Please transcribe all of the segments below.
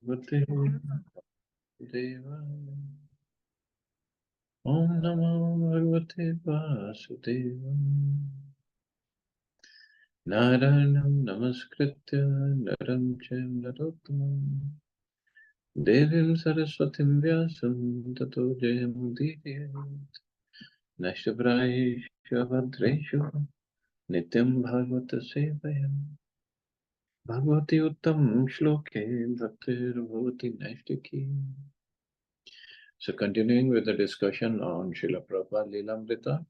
Bhagavate Devaya. Om Namo Bhagavate Vasudevaya. Naranam Namaskritya Naram Chaim Narottamam Devim Saraswatim Vyasam Tato Jayamudidiyat Nashtapraisha Bhadreshu Nityam Bhagavata Sevaya Bhagavati Uttam Shloke Bhaktir Bhavati Naishtaki. So continuing with the discussion on Srila Prabhupada Lilamrita,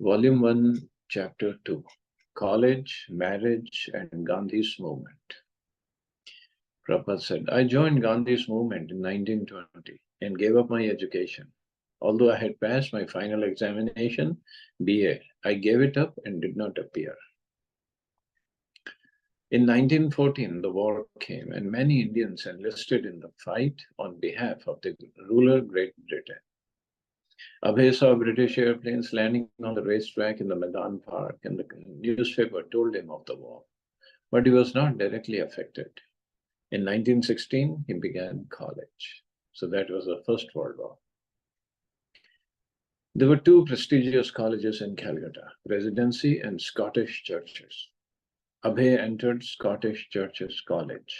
Volume 1, Chapter 2, College, Marriage and Gandhi's Movement. Prabhupada said, I joined Gandhi's movement in 1920 and gave up my education. Although I had passed my final examination, BA, I gave it up and did not appear. In 1914, the war came and many Indians enlisted in the fight on behalf of the ruler Great Britain. Abhay saw British airplanes landing on the racetrack in the Maidan Park, and the newspaper told him of the war. But he was not directly affected. In 1916, he began college. So that was the First World War. There were two prestigious colleges in Calcutta, Residency and Scottish Churches. Abhay entered Scottish Churches College.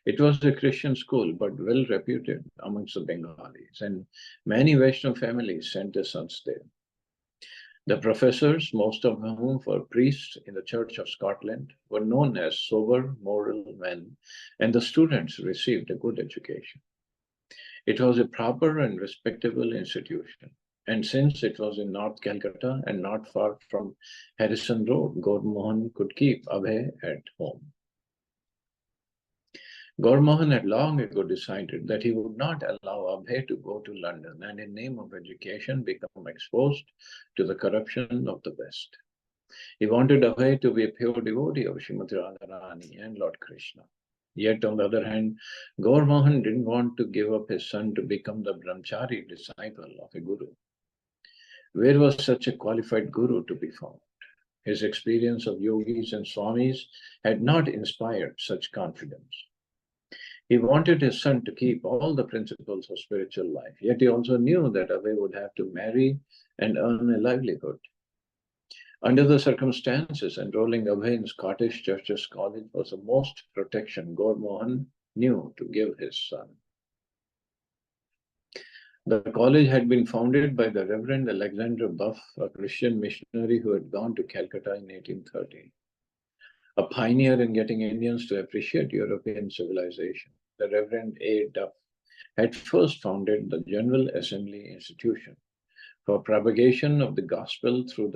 It was a Christian school, but well reputed amongst the Bengalis, and many Vaishnava families sent their sons there. The professors, most of whom were priests in the Church of Scotland, were known as sober, moral men, and the students received a good education. It was a proper and respectable institution. And since it was in North Calcutta and not far from Harrison Road, Gaur Mohan could keep Abhay at home. Gaur Mohan had long ago decided that he would not allow Abhay to go to London and in name of education become exposed to the corruption of the West. He wanted Abhay to be a pure devotee of Srimati Radharani and Lord Krishna. Yet on the other hand, Gaur Mohan didn't want to give up his son to become the brahmachari disciple of a guru. Where was such a qualified guru to be found? His experience of yogis and swamis had not inspired such confidence. He wanted his son to keep all the principles of spiritual life, yet he also knew that Abhay would have to marry and earn a livelihood. Under the circumstances, enrolling Abhay in Scottish Churches College was the most protection Gaur Mohan knew to give his son. The college had been founded by the Reverend Alexander Buff, a Christian missionary who had gone to Calcutta in 1830. A pioneer in getting Indians to appreciate European civilization, the Reverend A. Duff had first founded the General Assembly Institution for propagation of the gospel through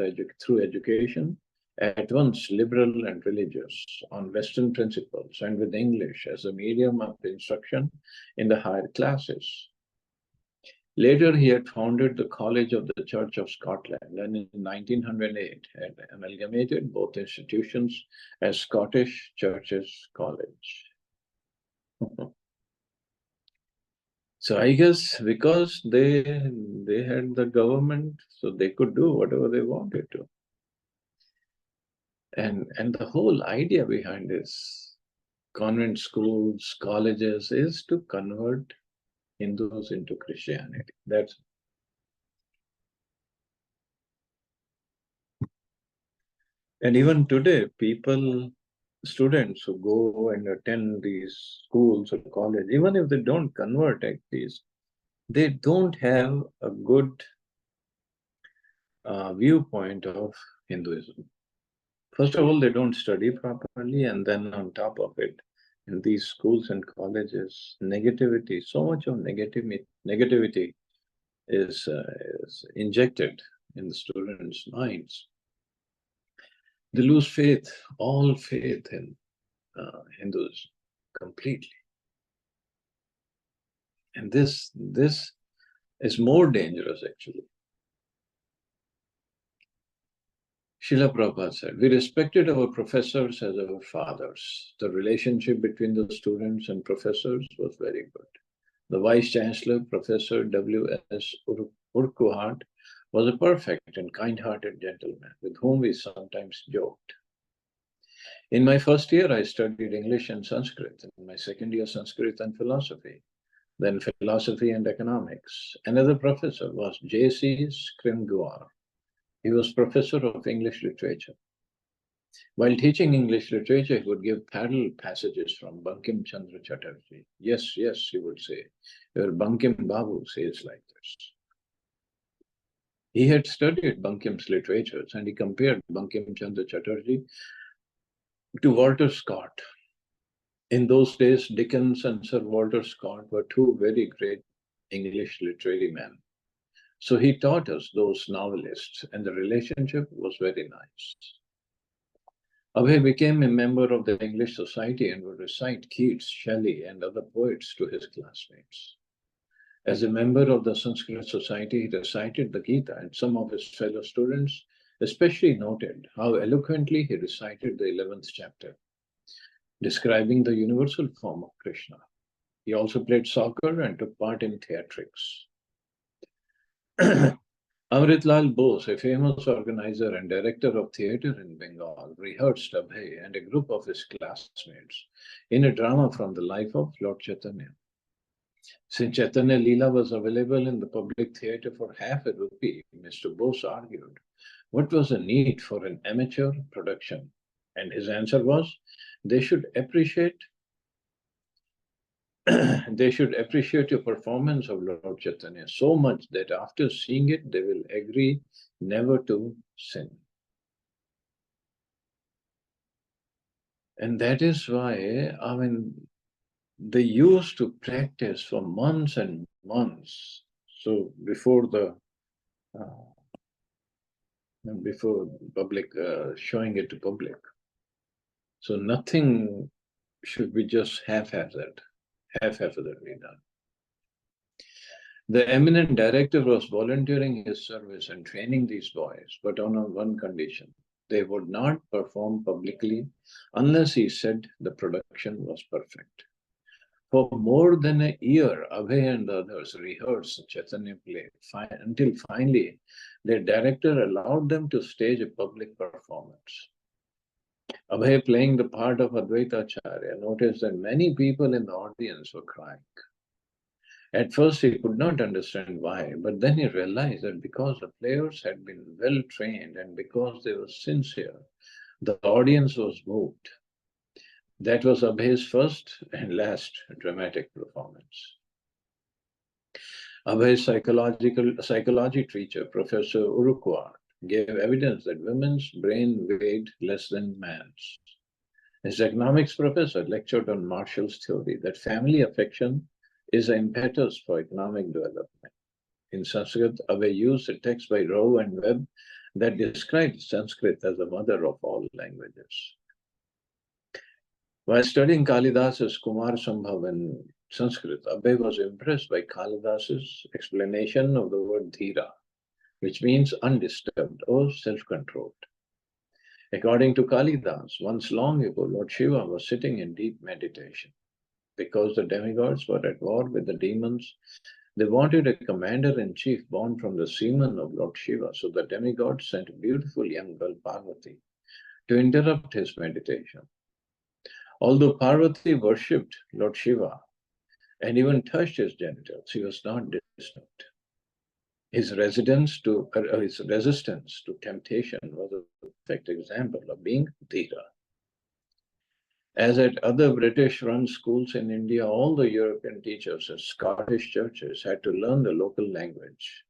education, at once liberal and religious, on Western principles, and with English as a medium of instruction in the higher classes. Later, he had founded the College of the Church of Scotland, and in 1908 had amalgamated both institutions as Scottish Churches College. So I guess because they had the government, so they could do whatever they wanted to. And the whole idea behind this convent schools, colleges, is to convert Hindus into Christianity. That's and even today, students who go and attend these schools or college, even if they don't convert at least, they don't have a good viewpoint of Hinduism. First of all, they don't study properly, and then on top of it, in these schools and colleges, negativity, so much of negativity is injected in the students' minds. They lose faith, all faith in Hinduism completely. And this is more dangerous, actually. Srila Prabhupada said, we respected our professors as our fathers. The relationship between the students and professors was very good. The Vice Chancellor, Professor W.S. Urquhart, was a perfect and kind-hearted gentleman with whom we sometimes joked. In my first year, I studied English and Sanskrit. In my second year, Sanskrit and philosophy, then philosophy and economics. Another professor was J.C. Scrimgeour. He was professor of English literature. While teaching English literature, he would give parallel passages from Bankim Chandra Chatterjee. Yes, yes, he would say. Your Bankim Babu says like this. He had studied Bankim's literatures and he compared Bankim Chandra Chatterjee to Walter Scott. In those days, Dickens and Sir Walter Scott were two very great English literary men. So he taught us those novelists, and the relationship was very nice. Abhay became a member of the English Society and would recite Keats, Shelley, and other poets to his classmates. As a member of the Sanskrit Society, he recited the Gita, and some of his fellow students especially noted how eloquently he recited the 11th chapter, describing the universal form of Krishna. He also played soccer and took part in theatrics. Amritlal Bose, a famous organizer and director of theatre in Bengal, rehearsed Abhay and a group of his classmates in a drama from the life of Lord Chaitanya. Since Chaitanya Leela was available in the public theatre for half a rupee, Mr. Bose argued, what was the need for an amateur production? And his answer was, they should appreciate your performance of Lord Chaitanya so much that after seeing it, they will agree never to sin. And that is why, I mean, they used to practice for months and months. So before public, showing it to public. So nothing should be just half-heartedly done. The eminent director was volunteering his service and training these boys, but on one condition. They would not perform publicly unless he said the production was perfect. For more than a year, Abhay and others rehearsed the Chaitanya play until finally their director allowed them to stage a public performance. Abhay, playing the part of Advaita Acharya, noticed that many people in the audience were crying. At first, he could not understand why, but then he realized that because the players had been well trained and because they were sincere, the audience was moved. That was Abhay's first and last dramatic performance. Abhay's psychology teacher, Professor Urukwar, gave evidence that women's brain weighed less than man's. His economics professor lectured on Marshall's theory that family affection is an impetus for economic development. In Sanskrit, Abhay used a text by Rao and Webb that described Sanskrit as the mother of all languages. While studying Kalidas's Kumar Sambhav in Sanskrit, Abhay was impressed by Kalidas's explanation of the word dhira, which means undisturbed or self-controlled. According to Kalidas, once long ago, Lord Shiva was sitting in deep meditation. Because the demigods were at war with the demons, they wanted a commander-in-chief born from the semen of Lord Shiva, so the demigods sent a beautiful young girl, Parvati, to interrupt his meditation. Although Parvati worshipped Lord Shiva and even touched his genitals, he was not disturbed. His resistance to temptation was a perfect example of being dhira. As at other British-run schools in India, all the European teachers at Scottish churches had to learn the local language.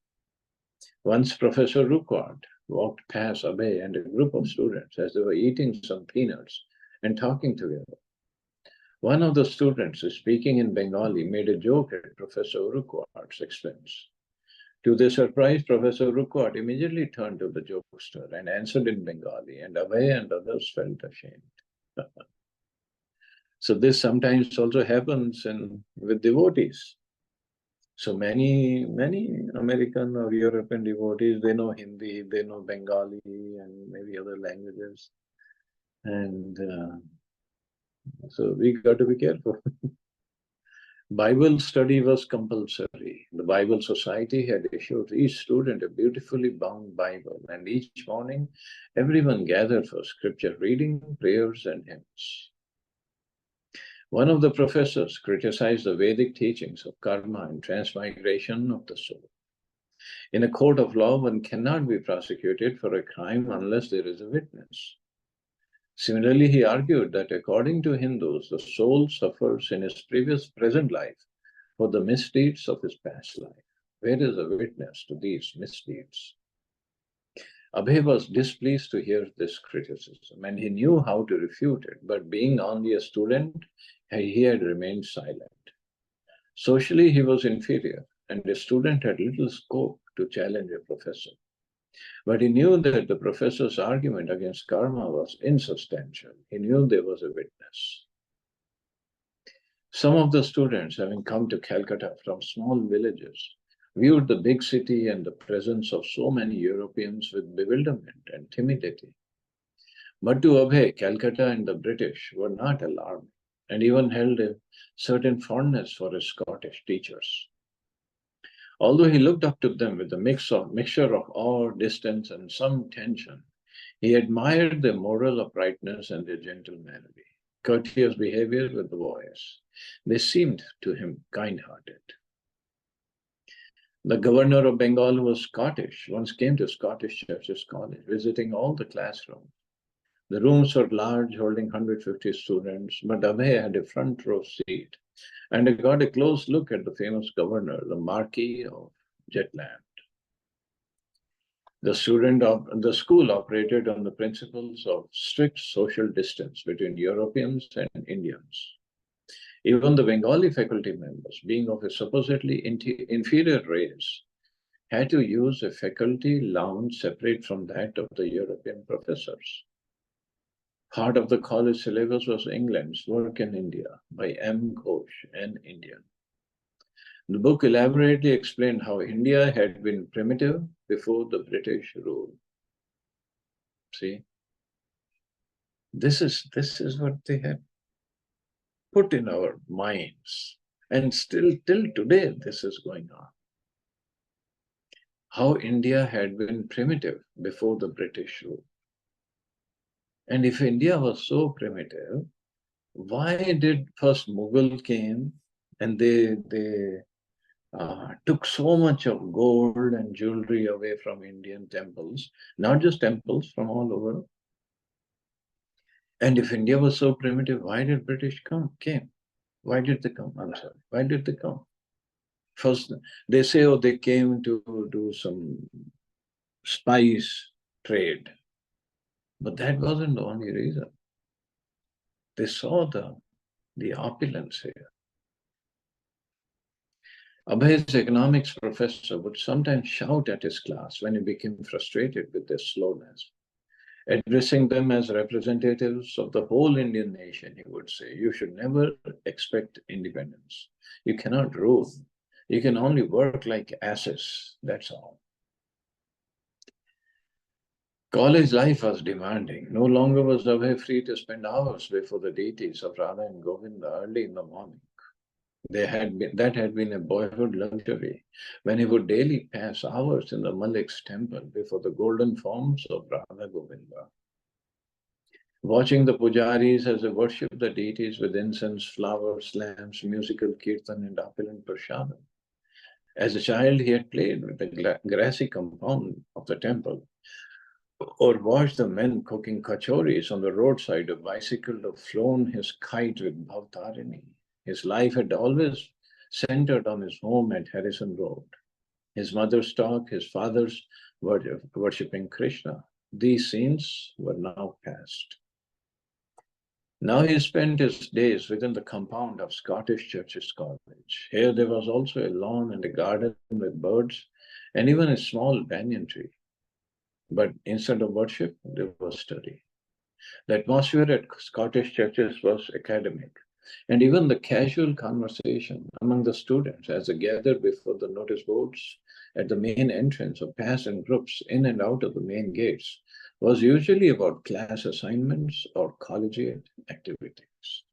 Once Professor Rukwart walked past Abhay and a group of students as they were eating some peanuts and talking together. One of the students, speaking in Bengali, made a joke at Professor Rukwart's expense. To their surprise, Professor Rukwart immediately turned to the jokester and answered in Bengali, and Abhay and others felt ashamed. So this sometimes also happens with devotees. So many American or European devotees, they know Hindi, they know Bengali and maybe other languages. And so we got to be careful. Bible study was compulsory. The Bible Society had issued each student a beautifully bound Bible, and each morning everyone gathered for scripture reading, prayers, and hymns. One of the professors criticized the Vedic teachings of karma and transmigration of the soul. In a court of law, one cannot be prosecuted for a crime unless there is a witness. Similarly, he argued that according to Hindus, the soul suffers in his present life for the misdeeds of his past life. Where is a witness to these misdeeds? Abhay was displeased to hear this criticism, and he knew how to refute it, but being only a student, he had remained silent. Socially, he was inferior, and a student had little scope to challenge a professor. But he knew that the professor's argument against karma was insubstantial. He knew there was a witness. Some of the students, having come to Calcutta from small villages, viewed the big city and the presence of so many Europeans with bewilderment and timidity. But to Abhay, Calcutta and the British were not alarmed, and even held a certain fondness for his Scottish teachers. Although he looked up to them with a mixture of awe, distance, and some tension, he admired their moral uprightness and their gentle manner, courteous behavior with the boys. They seemed to him kind-hearted. The governor of Bengal, who was Scottish, once came to Scottish Churches College, visiting all the classrooms. The rooms were large, holding 150 students, but Abhay had a front row seat, and I got a close look at the famous governor, the Marquis of Jetland. The school operated on the principles of strict social distance between Europeans and Indians. Even the Bengali faculty members, being of a supposedly inferior race, had to use a faculty lounge separate from that of the European professors. Part of the college syllabus was England's Work in India by M. Ghosh, an Indian. The book elaborately explained how India had been primitive before the British rule. See, this is what they had put in our minds, and still till today this is going on. How India had been primitive before the British rule. And if India was so primitive, why did first Mughal came and they took so much of gold and jewelry away from Indian temples, not just temples, from all over. And if India was so primitive, why did British came? Why did they come? I'm sorry. Why did they come? First, they say, oh, they came to do some spice trade. But that wasn't the only reason. They saw the opulence here. Abhay's economics professor would sometimes shout at his class when he became frustrated with their slowness. Addressing them as representatives of the whole Indian nation, he would say, you should never expect independence. You cannot rule. You can only work like asses, that's all. College life was demanding. No longer was Abhay free to spend hours before the deities of Radha and Govinda early in the morning. That had been a boyhood luxury, when he would daily pass hours in the Malik's temple before the golden forms of Radha Govinda. Watching the pujaris as they worship the deities with incense, flowers, lamps, musical kirtan, and opulent prasadam. As a child, he had played with the grassy compound of the temple, or watched the men cooking kachoris on the roadside, or bicycled or flown his kite with Bhavtarini. His life had always centered on his home at Harrison Road. His mother's talk, his father's worshipping Krishna. These scenes were now past. Now he spent his days within the compound of Scottish Churches College. Here there was also a lawn and a garden with birds, and even a small banyan tree. But instead of worship, there was study. The atmosphere at Scottish churches was academic, and even the casual conversation among the students as they gathered before the notice boards at the main entrance or passed in groups in and out of the main gates was usually about class assignments or collegiate activities.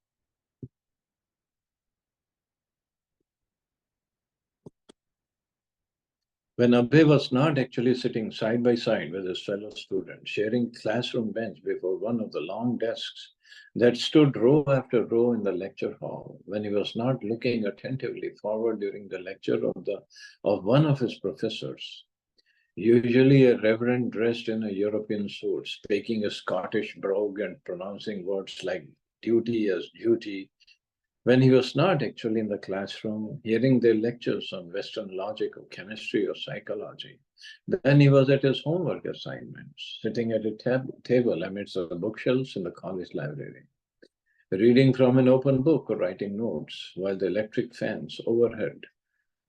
When Abhay was not actually sitting side by side with his fellow students, sharing classroom bench before one of the long desks that stood row after row in the lecture hall, when he was not looking attentively forward during the lecture of one of his professors, usually a reverend dressed in a European suit, speaking a Scottish brogue and pronouncing words like duty as duty, when he was not actually in the classroom, hearing their lectures on Western logic or chemistry or psychology, then he was at his homework assignments, sitting at a table amidst the bookshelves in the college library, reading from an open book or writing notes, while the electric fans overhead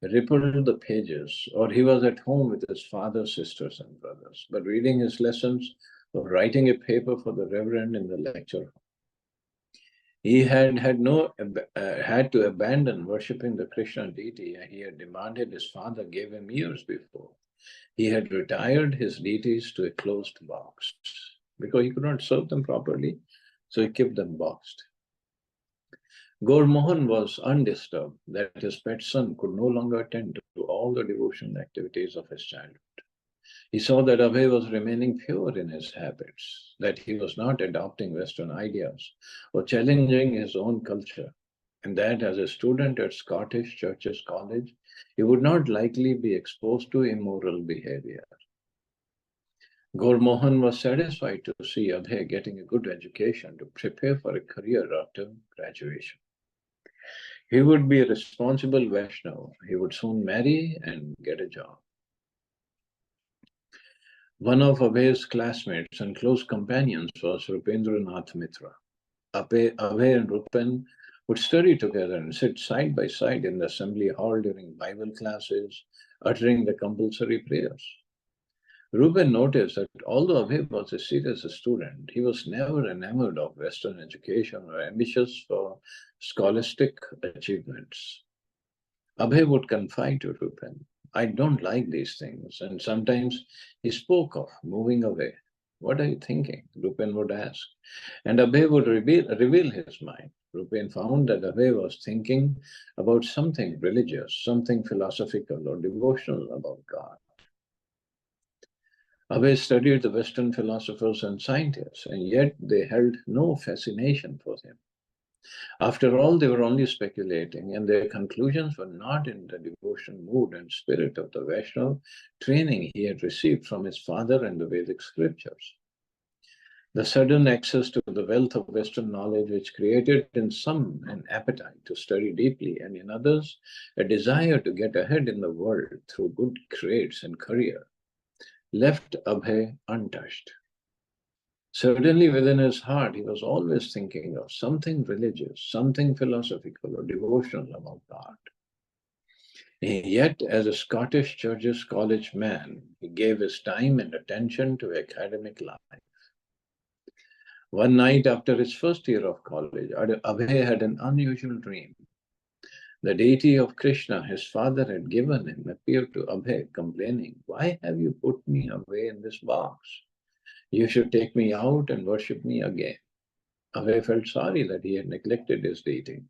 rippled the pages, or he was at home with his father, sisters, and brothers, but reading his lessons or writing a paper for the reverend in the lecture. He had to abandon worshipping the Krishna deity he had demanded his father gave him years before. He had retired his deities to a closed box because he could not serve them properly, so he kept them boxed. Gaur Mohan was undisturbed that his pet son could no longer attend to all the devotional activities of his childhood. He saw that Abhay was remaining pure in his habits, that he was not adopting Western ideas or challenging his own culture, and that as a student at Scottish Churches College, he would not likely be exposed to immoral behavior. Gaur Mohan was satisfied to see Abhay getting a good education to prepare for a career after graduation. He would be a responsible Vaishnav. He would soon marry and get a job. One of Abhay's classmates and close companions was Rupendranath Mitra. Abhay and Rupen would study together and sit side by side in the assembly hall during Bible classes, uttering the compulsory prayers. Rupen noticed that although Abhay was a serious student, he was never enamored of Western education or ambitious for scholastic achievements. Abhay would confide to Rupen, I don't like these things, and sometimes he spoke of moving away. What are you thinking? Rupen would ask. And Abhay would reveal his mind. Rupen found that Abhay was thinking about something religious, something philosophical or devotional about God. Abhay studied the Western philosophers and scientists, and yet they held no fascination for him. After all, they were only speculating, and their conclusions were not in the devotion mood and spirit of the Vaishnav training he had received from his father and the Vedic scriptures. The sudden access to the wealth of Western knowledge, which created in some an appetite to study deeply, and in others a desire to get ahead in the world through good grades and career, left Abhay untouched. Certainly within his heart, he was always thinking of something religious, something philosophical or devotional about God. Yet, as a Scottish Churches College man, he gave his time and attention to academic life. One night after his first year of college, Abhay had an unusual dream. The deity of Krishna, his father had given him, appeared to Abhay, complaining, Why have you put me away in this box? You should take me out and worship me again. Abhay felt sorry that he had neglected his deity,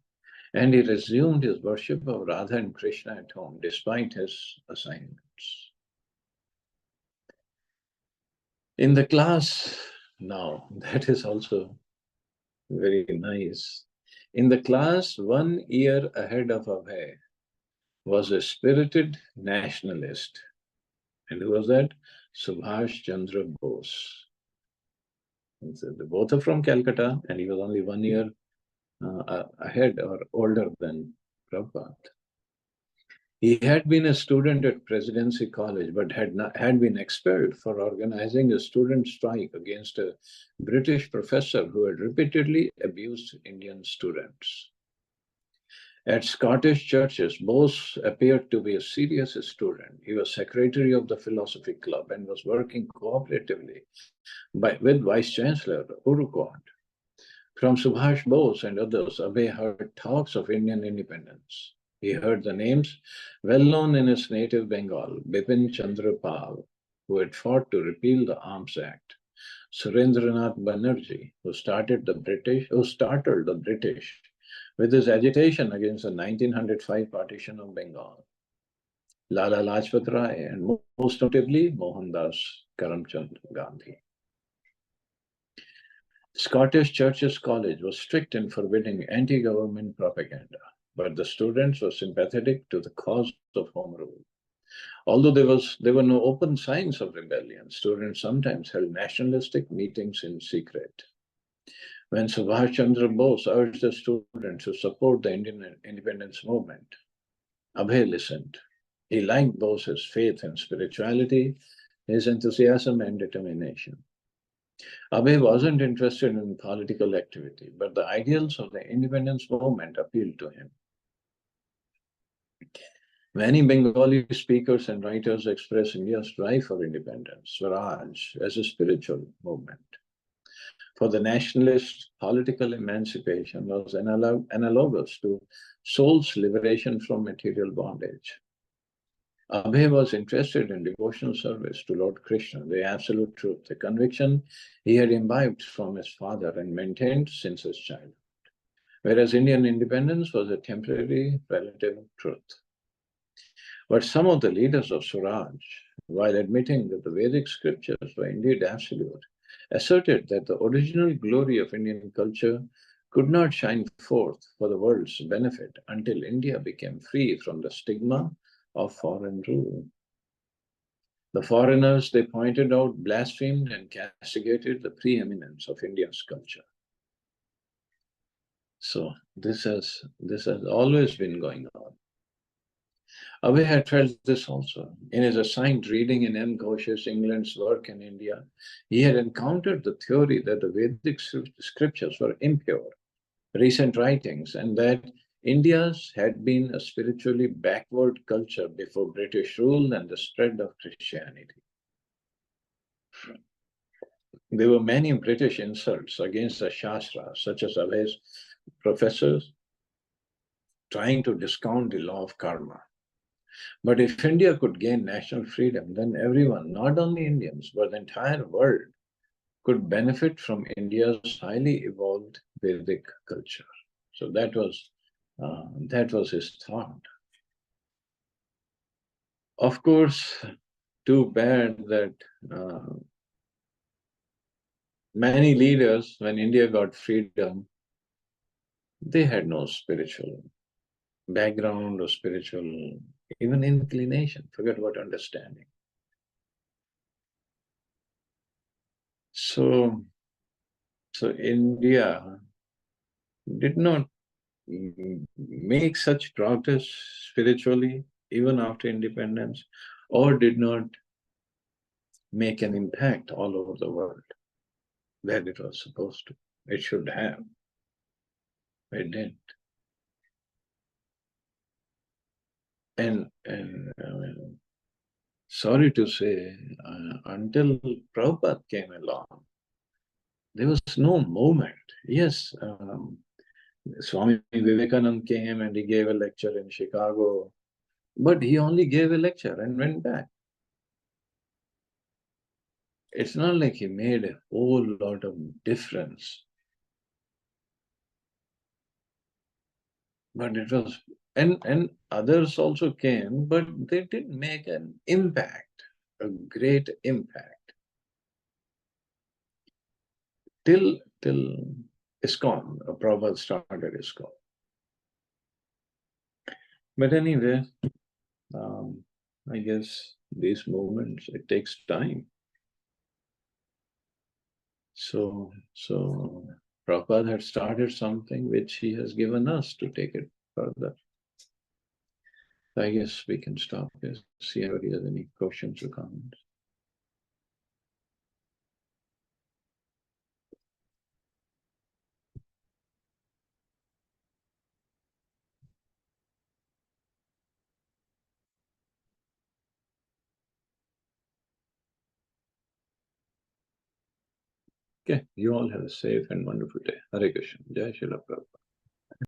and he resumed his worship of Radha and Krishna at home, despite his assignments. In the class now, that is also very nice. In the class 1 year ahead of Abhay was a spirited nationalist. And who was that? Subhash Chandra Bose. And so both are from Calcutta, and he was only 1 year ahead or older than Prabhupada. He had been a student at Presidency College, but had been expelled for organizing a student strike against a British professor who had repeatedly abused Indian students. At Scottish Churches, Bose appeared to be a serious student. He was secretary of the Philosophy Club and was working cooperatively with Vice Chancellor Urquhart. From Subhash Bose and others, Abhay heard talks of Indian independence. He heard the names well known in his native Bengal, Bipin Chandra Pal, who had fought to repeal the Arms Act, Surendranath Banerjee, who startled the British with his agitation against the 1905 partition of Bengal, Lala Lajpat Rai, and most notably Mohandas Karamchand Gandhi. Scottish Churches College was strict in forbidding anti-government propaganda, but the students were sympathetic to the cause of home rule. Although there were no open signs of rebellion, students sometimes held nationalistic meetings in secret. When Subhash Chandra Bose urged the students to support the Indian independence movement, Abhay listened. He liked Bose's faith and spirituality, his enthusiasm and determination. Abhay wasn't interested in political activity, but the ideals of the independence movement appealed to him. Many Bengali speakers and writers express India's drive for independence, Swaraj, as a spiritual movement. For the nationalists, political emancipation was analogous to soul's liberation from material bondage. Abhay was interested in devotional service to Lord Krishna, the absolute truth, the conviction he had imbibed from his father and maintained since his childhood. Whereas Indian independence was a temporary relative truth. But some of the leaders of Swaraj, while admitting that the Vedic scriptures were indeed absolute, asserted that the original glory of Indian culture could not shine forth for the world's benefit until India became free from the stigma of foreign rule. The foreigners, they pointed out, blasphemed and castigated the preeminence of India's culture. So this has always been going on. Abhay had felt this also. In his assigned reading in M. Ghosh's England's work in India, he had encountered the theory that the Vedic scriptures were impure, recent writings, and that India's had been a spiritually backward culture before British rule and the spread of Christianity. There were many British insults against the Shastras, such as Abhay's professors trying to discount the law of karma. But if India could gain national freedom, then everyone, not only Indians, but the entire world, could benefit from India's highly evolved Vedic culture. So that was his thought. Of course, too bad that many leaders, when India got freedom, they had no spiritual background or spiritual, even inclination, forget about understanding. So India did not make such progress spiritually even after independence, or did not make an impact all over the world that it was supposed to. It should have. It didn't. And sorry to say, until Prabhupada came along, there was no movement. Yes, Swami Vivekananda came and he gave a lecture in Chicago, but he only gave a lecture and went back. It's not like he made a whole lot of difference. But it was, and others also came, but they didn't make an impact, a great impact. Till ISKCON, Prabhupada started ISKCON. But anyway, I guess these movements, it takes time. So Prabhupada had started something which he has given us to take it further. I guess we can stop here, see if anybody has any questions or comments. Okay, you all have a safe and wonderful day. Hare Krishna. Jai Srila Prabhupada.